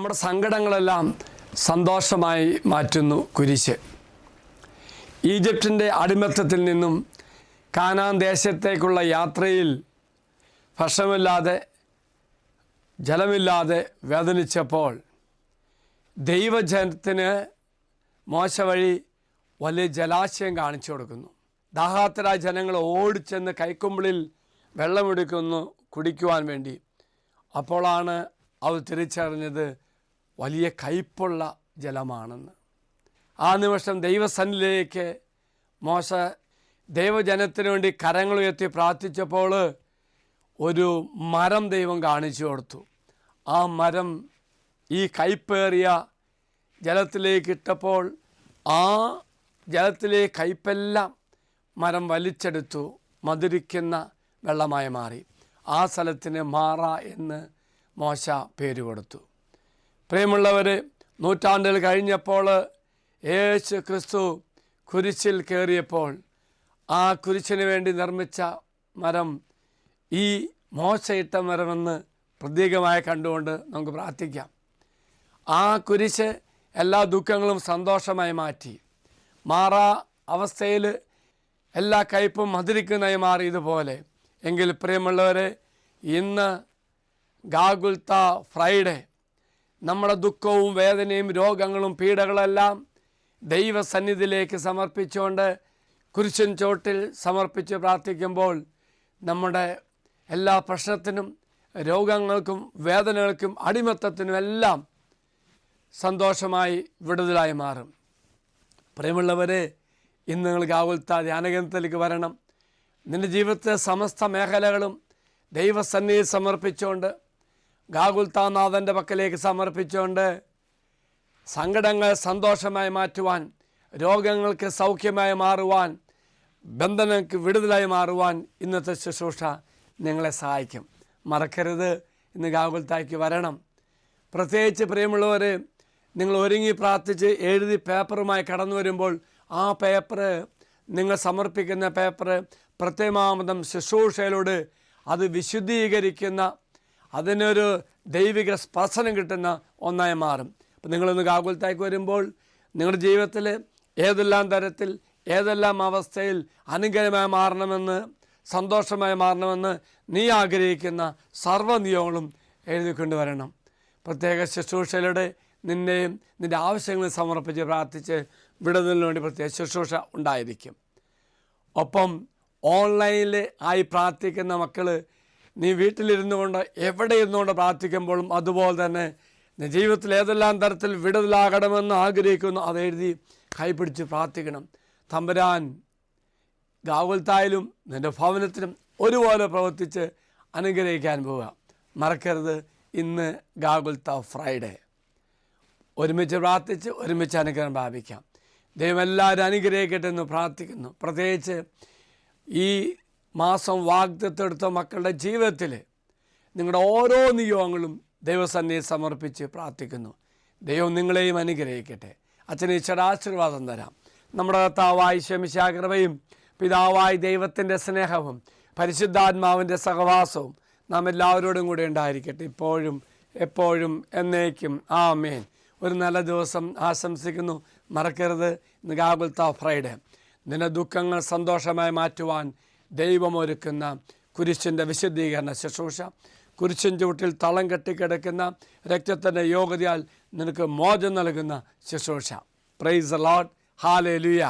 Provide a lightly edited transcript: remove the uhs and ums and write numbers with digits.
നമ്മുടെ സങ്കടങ്ങളെല്ലാം സന്തോഷമായി മാറ്റുന്നു കുരിശ്. ഈജിപ്തിൻ്റെ അടിമത്തത്തിൽ നിന്നും കാനാൻ ദേശത്തേക്കുള്ള യാത്രയിൽ ഭക്ഷണമില്ലാതെ ജലമില്ലാതെ വേദനിച്ചപ്പോൾ ദൈവജനത്തിന് മോശ വഴി വലിയ ജലാശയം കാണിച്ചു കൊടുക്കുന്നു. ദാഹാത്തരായ ജനങ്ങൾ ഓടിച്ചെന്ന് കൈക്കുമ്പിളിൽ വെള്ളമെടുക്കുന്നു കുടിക്കുവാൻ വേണ്ടി. അപ്പോഴാണ് അവർ തിരിച്ചറിഞ്ഞത് വലിയ കയ്പുള്ള ജലമാണെന്ന്. ആ നിമിഷം ദൈവസന്നിധിയിലേക്ക് മോശ ദൈവജനത്തിന് വേണ്ടി കരങ്ങൾ ഉയർത്തി പ്രാർത്ഥിച്ചപ്പോൾ ഒരു മരം ദൈവം കാണിച്ചു കൊടുത്തു. ആ മരം ഈ കയ്പേറിയ ജലത്തിലേക്ക് ഇട്ടപ്പോൾ ആ ജലത്തിലെ കയ്പെല്ലാം മരം വലിച്ചെടുത്തു മധുരിക്കുന്ന വെള്ളമായി മാറി. ആ സ്ഥലത്തിന് മാറ എന്ന് മോശ പേര് കൊടുത്തു. പ്രിയമുള്ളവർ, നൂറ്റാണ്ടുകൾ കഴിഞ്ഞപ്പോൾ യേശു ക്രിസ്തു കുരിശിൽ കയറിയപ്പോൾ ആ കുരിശിന് വേണ്ടി നിർമ്മിച്ച മരം ഈ മോശയിട്ട മരമെന്ന് പ്രതീകമായി കണ്ടുകൊണ്ട് നമുക്ക് പ്രാർത്ഥിക്കാം. ആ കുരിശ് എല്ലാ ദുഃഖങ്ങളും സന്തോഷമായി മാറ്റി. മാറ അവസ്ഥയിൽ എല്ലാ കയ്പും മധുരിക്കുന്നതായി മാറിയതുപോലെ എങ്കിൽ പ്രിയമുള്ളവരെ, ഇന്ന് ഗാഗുൽത്ത ഫ്രൈഡേ നമ്മുടെ ദുഃഖവും വേദനയും രോഗങ്ങളും പീഡകളെല്ലാം ദൈവസന്നിധിയിലേക്ക് സമർപ്പിച്ചുകൊണ്ട് കുരിശിൻ ചോട്ടിൽ സമർപ്പിച്ച് പ്രാർത്ഥിക്കുമ്പോൾ നമ്മുടെ എല്ലാ പ്രശ്നത്തിനും രോഗങ്ങൾക്കും വേദനകൾക്കും അടിമത്തത്തിനും എല്ലാം സന്തോഷമായി വിടുതലായി മാറും. പ്രിയമുള്ളവരെ, ഇന്ന് നിങ്ങൾ ഗാഗുൽത്ത ധ്യാനകേന്ദ്രത്തിലേക്ക് വരണം. നിൻ്റെ ജീവിതത്തെ സമസ്ത മേഖലകളും ദൈവസന്നിധിയിൽ സമർപ്പിച്ചുകൊണ്ട് ഗാഗുൽത്താനാഥൻ്റെ പക്കലേക്ക് സമർപ്പിച്ചുകൊണ്ട് സങ്കടങ്ങൾ സന്തോഷമായി മാറ്റുവാൻ, രോഗങ്ങൾക്ക് സൗഖ്യമായി മാറുവാൻ, ബന്ധനങ്ങൾക്ക് വിടുതലായി മാറുവാൻ ഇന്നത്തെ ശുശ്രൂഷ നിങ്ങളെ സഹായിക്കും. മറക്കരുത്, ഇന്ന് ഗാഗുൽത്തായ്ക്ക് വരണം. പ്രത്യേകിച്ച് പ്രിയമുള്ളവർ, നിങ്ങൾ ഒരുങ്ങി പ്രാർത്ഥിച്ച് എഴുതി പേപ്പറുമായി കടന്നു വരുമ്പോൾ ആ പേപ്പർ, നിങ്ങൾ സമർപ്പിക്കുന്ന പേപ്പർ പ്രത്യേകമാമതം ശുശ്രൂഷയിലൂടെ അത് വിശുദ്ധീകരിക്കുന്ന, അതിനൊരു ദൈവിക സ്പർശനം കിട്ടുന്ന ഒന്നായി മാറും. അപ്പം നിങ്ങളൊന്ന് ഗാഗുൽത്തായ്ക്ക് വരുമ്പോൾ നിങ്ങളുടെ ജീവിതത്തിൽ ഏതെല്ലാം തരത്തിൽ ഏതെല്ലാം അവസ്ഥയിൽ അനുഗ്രഹമായി മാറണമെന്ന്, സന്തോഷമായി മാറണമെന്ന് നീ ആഗ്രഹിക്കുന്ന സർവ്വനിയോഗങ്ങളും എഴുതിക്കൊണ്ടുവരണം. പ്രത്യേക ശുശ്രൂഷയിലൂടെ നിന്നെയും നിൻ്റെ ആവശ്യങ്ങളും സമർപ്പിച്ച് പ്രാർത്ഥിച്ച് വിടുതലിന് വേണ്ടി പ്രത്യേക ശുശ്രൂഷ ഉണ്ടായിരിക്കും. ഒപ്പം ഓൺലൈനിൽ ആയി പ്രാർത്ഥിക്കുന്ന മക്കൾ, നീ വീട്ടിലിരുന്നു കൊണ്ട് എവിടെ ഇരുന്നുകൊണ്ട് പ്രാർത്ഥിക്കുമ്പോഴും അതുപോലെ തന്നെ നീ ജീവിതത്തിൽ ഏതെല്ലാം തരത്തിൽ വിടുതലാകണമെന്ന് ആഗ്രഹിക്കുന്നു അതെഴുതി കൈപിടിച്ച് പ്രാർത്ഥിക്കണം. തമ്പുരാൻ ഗാഗുൽത്തായിലും നിൻ്റെ ഭവനത്തിലും ഒരുപോലെ പ്രവർത്തിച്ച് അനുഗ്രഹിക്കാൻ പോവുക. മറക്കരുത്, ഇന്ന് ഗാഗുൽത്ത ഫ്രൈഡേ. ഒരുമിച്ച് പ്രാർത്ഥിച്ച് ഒരുമിച്ച് അനുഗ്രഹം പ്രാപിക്കാം. ദൈവം എല്ലാവരും അനുഗ്രഹിക്കട്ടെ എന്ന് പ്രാർത്ഥിക്കുന്നു. പ്രത്യേകിച്ച് ഈ മാസം വാഗ്ദത്തെടുത്ത മക്കളുടെ ജീവിതത്തിൽ നിങ്ങളുടെ ഓരോ നിയോഗങ്ങളും ദൈവസന്നിധിയിൽ സമർപ്പിച്ച് പ്രാർത്ഥിക്കുന്നു. ദൈവം നിങ്ങളെയും അനുഗ്രഹിക്കട്ടെ. അച്ഛന് ഈശ്വര ആശീർവാദം തരാം. നമ്മുടെ കർത്താവായ ശമിശിഹാ കൃപയും പിതാവായ ദൈവത്തിൻ്റെ സ്നേഹവും പരിശുദ്ധാത്മാവിൻ്റെ സഹവാസവും നാം എല്ലാവരോടും കൂടെ ഉണ്ടായിരിക്കട്ടെ, ഇപ്പോഴും എപ്പോഴും എന്നേക്കും. ആമേൻ. ഒരു നല്ല ദിവസം ആശംസിക്കുന്നു. മറക്കരുത്, ഇന്ന് ഗാഗുൽത്ത ഫ്രൈഡേ. നിന്റെ ദുഃഖങ്ങൾ സന്തോഷമായി മാറ്റുവാൻ ദൈവമൊരുക്കുന്ന കുരിശിൻ്റെ വിശുദ്ധീകരണ ശുശ്രൂഷ, കുരിശിൻ ചൂട്ടിൽ തളം കെട്ടിക്കിടക്കുന്ന രക്തത്തിൻ്റെ യോഗ്യതയാൽ നിനക്ക് മോചനം നൽകുന്ന ശുശ്രൂഷ. Praise the Lord. ഹല്ലേലൂയ.